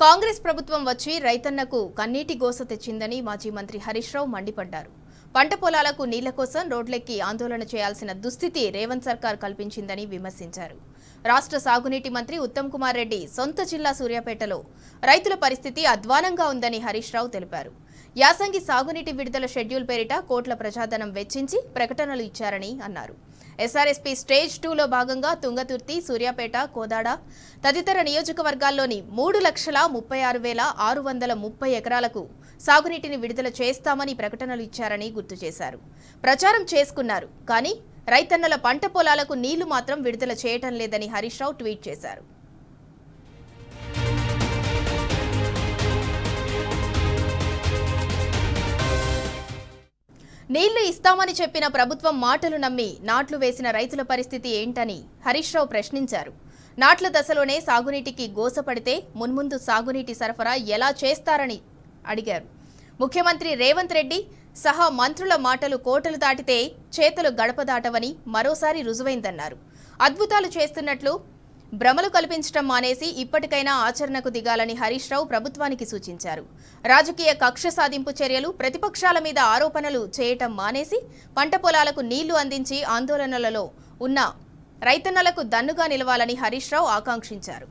కాంగ్రెస్ ప్రభుత్వం వచ్చి రైతన్నకు కన్నీటి గోస తెచ్చిందని మాజీ మంత్రి హరీష్ రావు మండిపడ్డారు. పంట పొలాలకు నీళ్ల కోసం రోడ్లెక్కి ఆందోళన చేయాల్సిన దుస్థితి రేవంత్ సర్కార్ కల్పించిందని విమర్శించారు. రాష్ట్ర సాగునీటి మంత్రి ఉత్తమ్ కుమార్ రెడ్డి సొంత జిల్లా సూర్యాపేటలో రైతుల పరిస్థితి అధ్వానంగా ఉందని హరీష్ రావు తెలిపారు. యాసంగి సాగునీటి విడుదల షెడ్యూల్ పేరిట కోట్ల ప్రజాధనం వెచ్చించి ప్రకటనలు ఇచ్చారని అన్నారు. ఎస్ఆర్ఎస్పీ స్టేజ్ 2లో భాగంగా తుంగతుర్తి, సూర్యాపేట, కోదాడ తదితర నియోజకవర్గాల్లోని 3,36,630 ఎకరాలకు సాగునీటిని విడుదల చేస్తామని ప్రకటనలు ఇచ్చారని గుర్తు చేశారు. ప్రచారం చేసుకున్నారు, కానీ రైతన్నల పంట పొలాలకు నీళ్లు మాత్రం విడుదల చేయటం లేదని హరీష్ రావు ట్వీట్ చేశారు. నీళ్లు ఇస్తామని చెప్పిన ప్రభుత్వం మాటలు నమ్మి నాట్లు వేసిన రైతుల పరిస్థితి ఏంటని హరీష్ రావు ప్రశ్నించారు. నాట్ల దశలోనే సాగునీటికి గోసపడితే మున్ముందు సాగునీటి సరఫరా ఎలా చేస్తారని అడిగారు. ముఖ్యమంత్రి రేవంత్ రెడ్డి సహా మంత్రుల మాటలు కోటలు దాటితే చేతులు గడప దాటవని మరోసారి రుజువైందన్నారు. అద్భుతాలు చేస్తున్నట్లు భ్రమలు కల్పించడం మానేసి ఇప్పటికైనా ఆచరణకు దిగాలని హరీష్ రావు ప్రభుత్వానికి సూచించారు. రాజకీయ కక్ష సాధింపు చర్యలు, ప్రతిపక్షాల మీద ఆరోపణలు చేయటం మానేసి పంట పొలాలకు నీళ్లు అందించి ఆందోళనలలో ఉన్న రైతన్నలకు దన్నుగా నిలవాలని హరీష్ రావు ఆకాంక్షించారు.